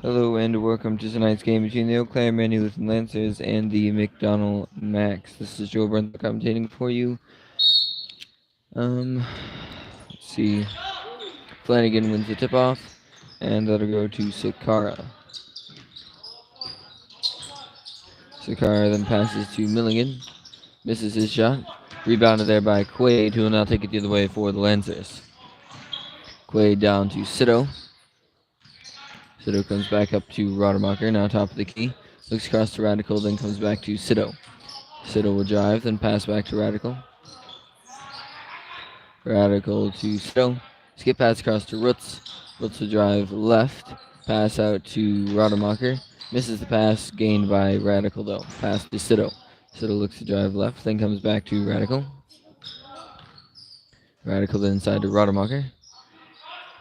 Hello and welcome to tonight's game between the Eau Claire Lutheran Lancers and the McDonnell Max. This is Joe Brunson commentating for you. Let's see. Flanagan wins the tip-off, and that'll go to Sakara. Sakara then passes to Milligan, misses his shot. Rebounded there by Quaid, who will now take it the other way for the Lancers. Quaid down to Sito. Sito comes back up to Rademacher, now top of the key. Looks across to Radical, then comes back to Sito. Sito will drive, then pass back to Radical. Radical to Sito. Skip pass across to Roots. Roots will drive left. Pass out to Rademacher. Misses the pass, gained by Radical though. Pass to Sito. Sito looks to drive left, then comes back to Radical. Radical then inside to Rademacher.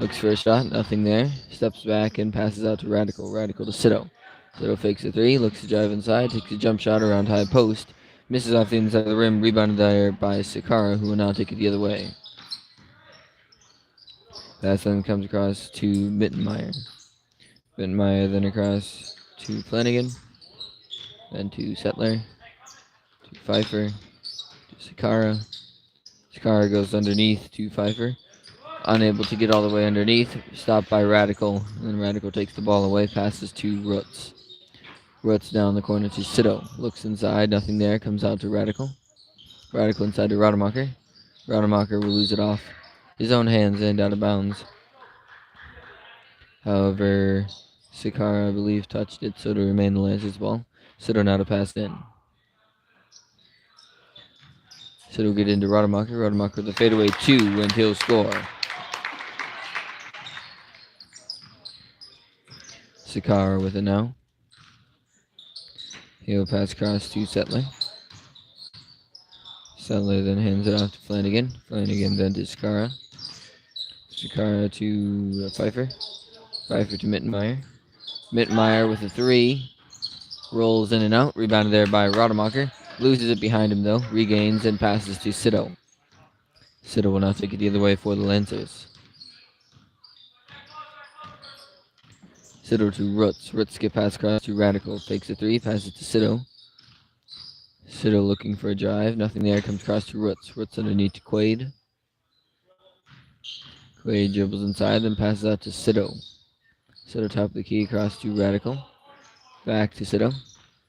Looks for a shot, nothing there. Steps back and passes out to Radical. Radical to Sito. Sito fakes a three, looks to drive inside, takes a jump shot around high post. Misses off the inside of the rim, rebounded there by Sakara, who will now take it the other way. Pass then comes across to Mittenmeyer. Mittenmeyer then across to Flanagan. Then to Settler. To Pfeiffer. To Sakara. Sakara goes underneath to Pfeiffer. Unable to get all the way underneath. Stopped by Radical. And then Radical takes the ball away. Passes to Roots. Roots down the corner to Sito. Looks inside. Nothing there. Comes out to Radical. Radical inside to Rademacher. Rademacher will lose it off his own hands and out of bounds. However, Sakara, I believe, touched it, so to remain the Lancers' ball. Sito now to pass in. Sito will get into Rademacher. Rademacher with a fadeaway two, and he'll score. Sakara with it now. He'll pass across to Settler. Settler then hands it off to Flanagan. Flanagan then to Sakara. Sakara to Pfeiffer. Pfeiffer to Mittenmeyer. Mittenmeyer with a three. Rolls in and out. Rebounded there by Rademacher. Loses it behind him though. Regains and passes to Sito. Sito will now take it the other way for the Lancers. Sito to Roots. Roots skip pass across to Radical. Fakes a three. Passes to Sito. Sito looking for a drive. Nothing there. Comes across to Roots. Roots underneath to Quaid. Quaid dribbles inside. Then passes out to Sito. Sito top of the key across to Radical. Back to Sito.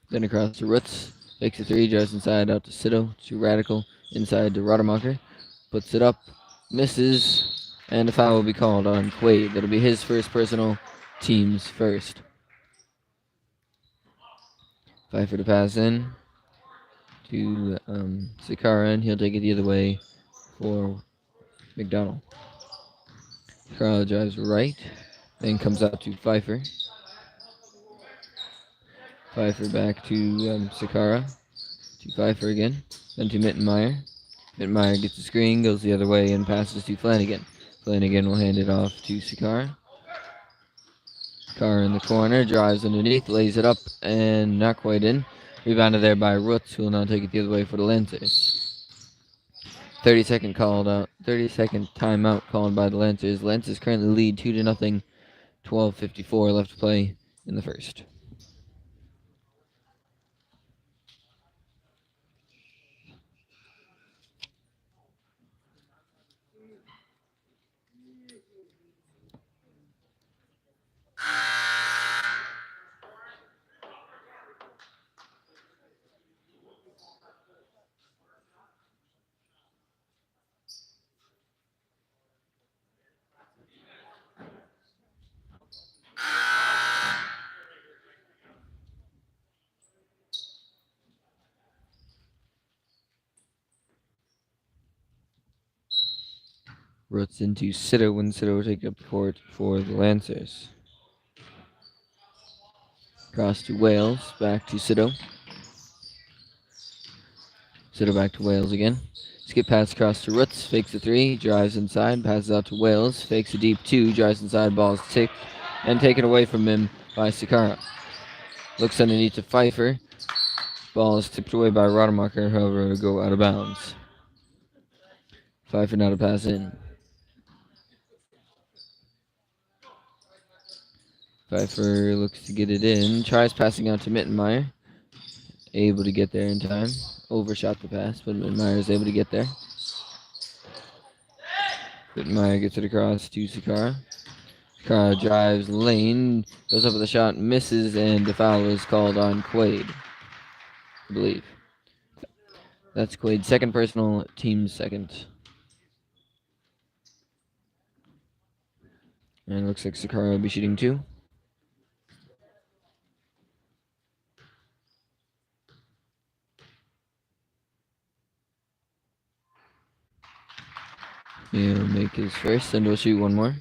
Then across to Roots. Fakes a three. Drives inside out to Sito. To Radical. Inside to Rademacher. Puts it up. Misses. And a foul will be called on Quaid. That'll be his first personal. Team's first. Pfeiffer to pass in to Sakara, and he'll take it the other way for McDonnell. Sakara drives right, then comes out to Pfeiffer. Pfeiffer back to Sakara, to Pfeiffer again, then to Mittenmeyer. Mittenmeyer gets the screen, goes the other way, and passes to Flanagan. Flanagan will hand it off to Sakara. Sakara in the corner, drives underneath, lays it up, and not quite in. Rebounded there by Roots, who will now take it the other way for the Lancers. 30-second timeout called by the Lancers. Lancers currently lead 2-0. 12:54 left to play in the first. Roots into Sito when Sito will take up court for the Lancers. Cross to Wales, back to Sito. Sito back to Wales again. Skip pass across to Roots, fakes a three, drives inside, passes out to Wales, fakes a deep two, drives inside, ball is tipped, and taken away from him by Sakara. Looks underneath to Pfeiffer. Ball is tipped away by Rademacher, however, will go out of bounds. Pfeiffer now to pass in. Pfeiffer looks to get it in. Tries passing out to Mittenmeyer. Able to get there in time. Overshot the pass, but Mittenmeyer is able to get there. Mittenmeyer gets it across to Sakara. Sakara drives lane, goes up with a shot, misses, and the foul is called on Quaid, I believe. That's Quaid's second personal, team's second. And it looks like Sakara will be shooting 2. He'll make his first, and he'll shoot one more.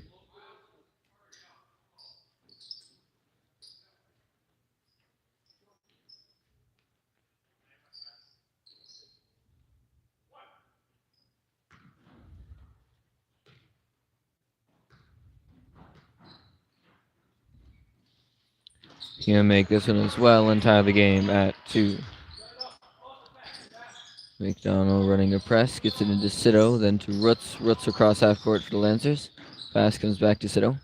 He'll make this one as well and tie the game at 2. McDonnell running a press, gets it into Sito, then to Roots. Roots across half court for the Lancers. Pass comes back to Sito.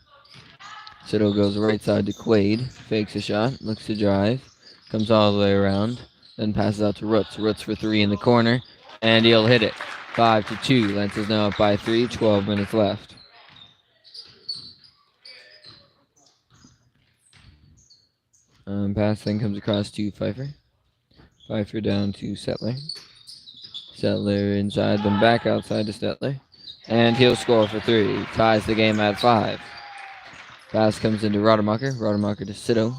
Sito goes right side to Quaid, fakes a shot, looks to drive, comes all the way around, then passes out to Roots. Roots for 3 in the corner, and he'll hit it. 5-2. Lancers now up by 3, 12 minutes left. Pass then comes across to Pfeiffer. Pfeiffer down to Settler. Settler inside, then back outside to Settler. And he'll score for 3. Ties the game at 5. Pass comes into Rademacher. Rademacher to Sito.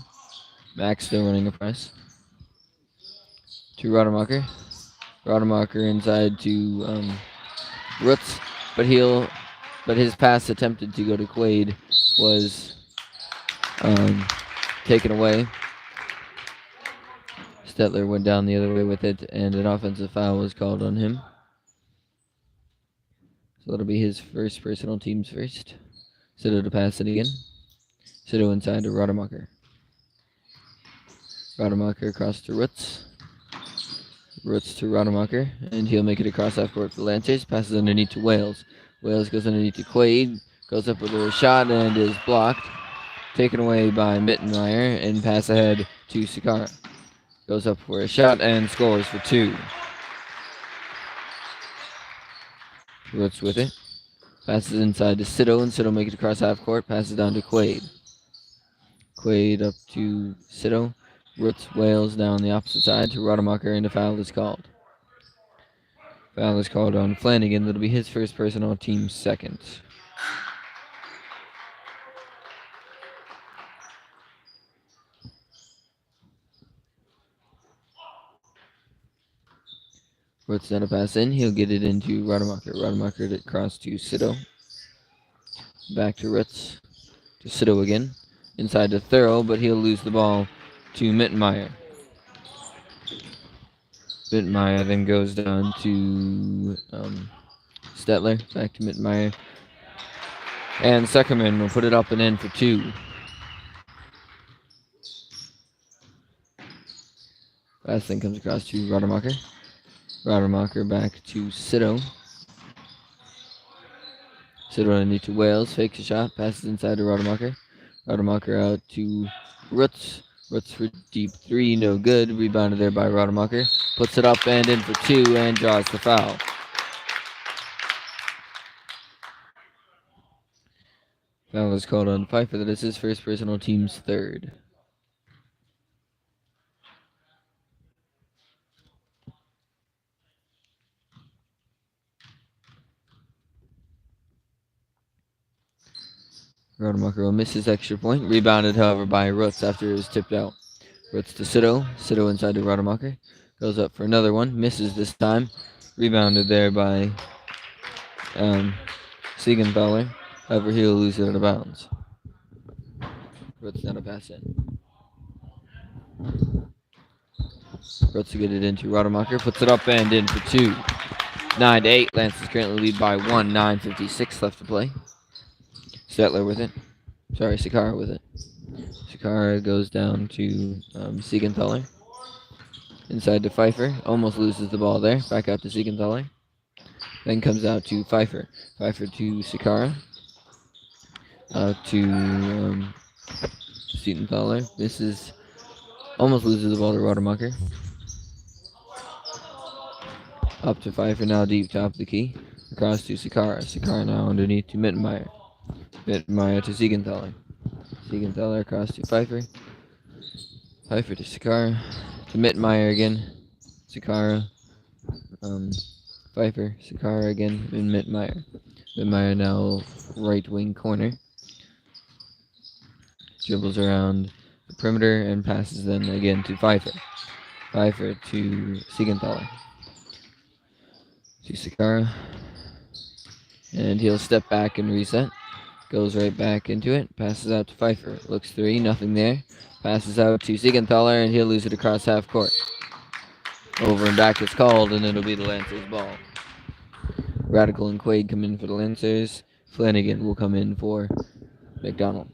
Max still running a press. To Rademacher. Rademacher inside to Roots. But his pass attempted to go to Quaid was taken away. Stetler went down the other way with it, and an offensive foul was called on him. So that'll be his first personal, team's first. Sito to pass it again. Sito inside to Rademacher. Rademacher across to Roots. Roots to Rademacher, and he'll make it across half court for Lancers. Passes underneath to Wales. Wales goes underneath to Quaid. Goes up with a shot and is blocked. Taken away by Mittenmeyer, and pass ahead to Sakara. Goes up for a shot and scores for 2. Roots with it. Passes inside to Sito, and Sito make it across half court. Passes down to Quaid. Quaid up to Sito. Roots, Wales down the opposite side to Rademacher, and a foul is called. Foul is called on Flanagan. That'll be his first personal, team's second. Roots down a pass in. He'll get it into Rademacher. Rademacher across to Sito. Back to Roots. To Sito again. Inside to Thurl, but he'll lose the ball to Mittenmeyer. Mittenmeyer then goes down to Stetler. Back to Mittenmeyer. And Suckerman will put it up and in for 2. Pass then comes across to Rademacher. Rademacher back to Sito. Sito underneath to Wales. Fakes a shot. Passes inside to Rademacher. Rademacher out to Roots. Roots for deep 3. No good. Rebounded there by Rademacher. Puts it up and in for 2 and draws the foul. Foul is called on Pfeiffer. That is his first personal, team's third. Rademacher will miss his extra point. Rebounded, however, by Roots after it was tipped out. Roots to Sito. Sito inside to Rademacher. Goes up for another one. Misses this time. Rebounded there by Siegenthaler. However, he'll lose it out of bounds. Roots down a pass in. Roots to get it into Rademacher. Puts it up and in for 2. 9-8. Lancers currently lead by 1. 9:56 left to play. Stetler with it. Sorry, Sakara with it. Sakara goes down to Siegenthaler. Inside to Pfeiffer. Almost loses the ball there. Back out to Siegenthaler. Then comes out to Pfeiffer. Pfeiffer to Sakara. Out to Siegenthaler misses, almost loses the ball to Rademacher. Up to Pfeiffer, now deep top of the key. Across to Sakara. Sakara now underneath to Mittenmeyer. Mittenmeyer to Siegenthaler. Siegenthaler across to Pfeiffer. Pfeiffer to Sakara. To Mittenmeyer again. Sakara. Pfeiffer. Sakara again. And Mittenmeyer. Mittenmeyer now right wing corner. Dribbles around the perimeter and passes then again to Pfeiffer. Pfeiffer to Siegenthaler. To Sakara. And he'll step back and reset. Goes right back into it. Passes out to Pfeiffer. Looks three. Nothing there. Passes out to Siegenthaler, and he'll lose it across half court. Over and back is called, and it'll be the Lancers' ball. Radical and Quaid come in for the Lancers. Flanagan will come in for McDonnell.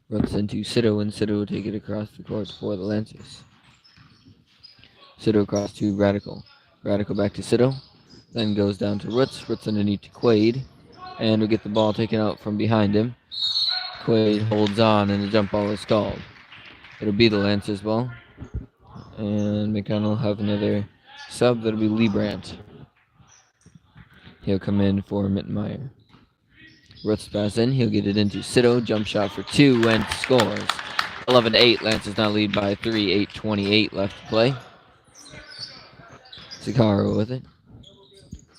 Runs into Sido, and Sido will take it across the court for the Lancers. Sido across to Radical. Radical back to Sido. Then goes down to Roots. Roots underneath to Quaid. And will get the ball taken out from behind him. Quaid holds on, and the jump ball is called. It'll be the Lancers' ball. And McDonnell will have another sub. That'll be Liebrandt. He'll come in for Mittenmeyer. Roots pass in. He'll get it into Sido. Jump shot for two and scores. 11-8. Lancers now lead by 3. 8:28 left to play. Sakara with it.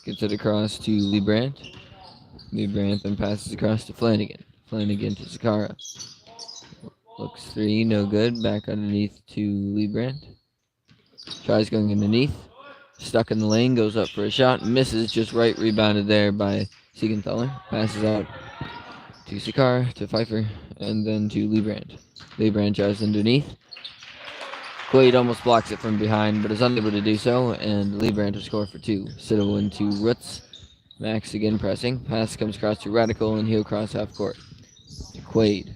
Gets it across to Liebrandt. Liebrandt then passes across to Flanagan. Flanagan to Sakara. Looks three, no good. Back underneath to Liebrandt. Tries going underneath. Stuck in the lane, goes up for a shot. Misses, just right, rebounded there by Siegenthaler. Passes out to Sakara, to Pfeiffer, and then to Liebrandt. Liebrandt drives underneath. Quaid almost blocks it from behind, but is unable to do so, and Liebrandt will score for two. Sido into Roots. Max again pressing. Pass comes across to Radical, and he'll cross half court. Quaid.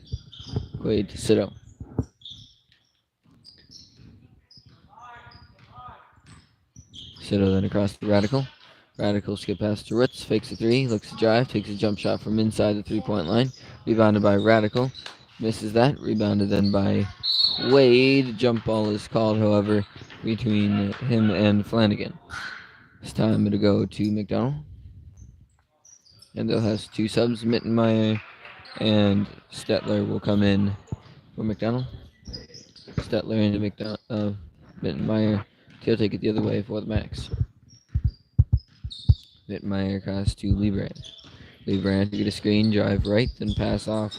Quaid to Sido. Sido then across to Radical. Radical skip pass to Roots. Fakes a three. Looks to drive. Takes a jump shot from inside the three-point line. Rebounded by Radical. Misses that. Rebounded then by Wade. Jump ball is called, however, between him and Flanagan. It's time to go to McDonnell. And they'll have two subs. Mittenmeyer and Stetler will come in for McDonnell. Stetler into Mittenmeyer. He'll take it the other way for the Max. Mittenmeyer across to Liebrandt. Liebrandt to get a screen, drive right, then pass off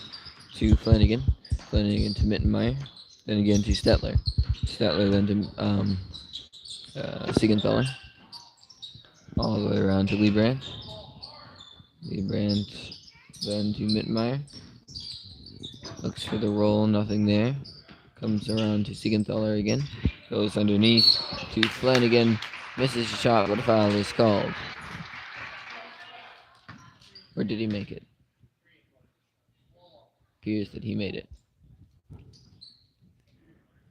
to Flanagan. Flanagan to Mittenmeyer. Then again to Stetler. Stetler then to Siegenthaler. All the way around to Liebrandt. Liebrandt then to Mittenmeyer. Looks for the roll, nothing there. Comes around to Siegenthaler again. Goes underneath to Flanagan. Misses the shot, but a foul is called. Or did he make it? Appears that he made it.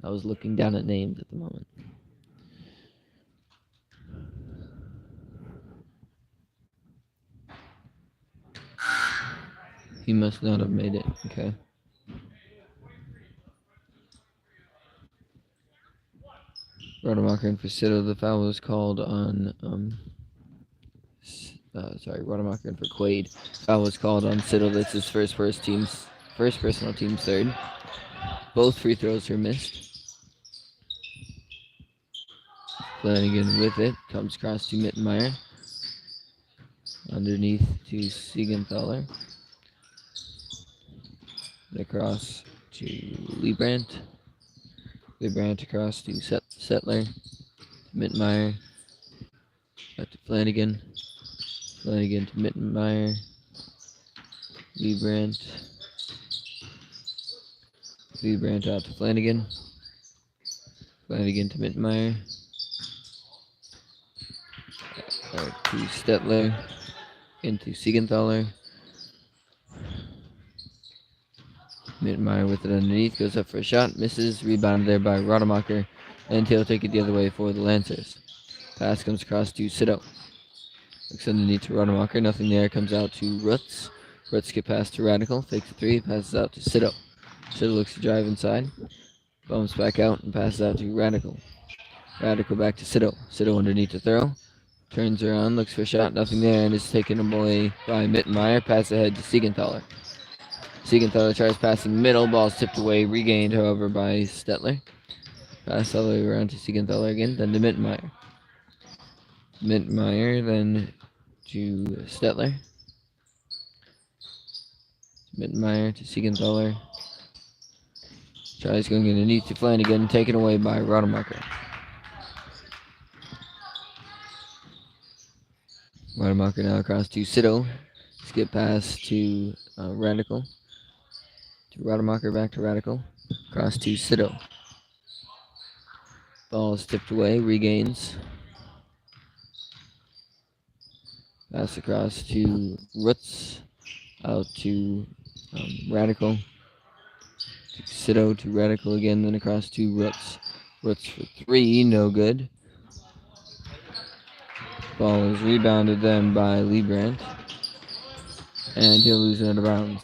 I was looking down at names at the moment. He must not have made it. Okay. Rademacher and Sido. The foul was called on Rademacher and for Quaid. Foul was called on Sido. That's his first personal team's third. Both free throws are missed. Flanagan with it. Comes across to Mittenmeyer. Underneath to Siegenthaler. Across to Liebrandt. Liebrandt across to Settler. Mittenmeyer. Back to Flanagan. Flanagan to Mittenmeyer. Liebrandt. Liebrandt out to Flanagan. Flanagan to Mittenmeyer. To Stetler. Into Siegenthaler. Mittenmeyer with it underneath. Goes up for a shot. Misses. Rebounded there by Rademacher. And he'll take it the other way for the Lancers. Pass comes across to Sido. Looks underneath to Rodemacher. Nothing there. Comes out to Rutz. Rutz get past to Radical. Fakes a 3. Passes out to Sido. Sido looks to drive inside. Bumps back out and passes out to Radical. Radical back to Sido. Sido underneath to throw. Turns around. Looks for a shot. Nothing there. And is taken away by Mittenmeyer. Pass ahead to Siegenthaler. Siegenthaler tries passing middle. Ball's tipped away. Regained, however, by Stetler. Pass all the way around to Siegenthaler again. Then to Mittenmeyer. Mittenmeyer, then to Stetler. Mittenmeyer to Siegenthaler. Tries going underneath to Flanagan, taken away by Rodemacher. Rodemacher now across to Sido. Skip pass to Radical. To Rodemacher, back to Radical. Across to Sido. Ball is tipped away, regains. Pass across to Rutz. Out to Radical. To Sido to Radical again, then across to Rutz. Rutz for 3, no good. Ball is rebounded then by Liebrandt. And he'll lose it out of bounds.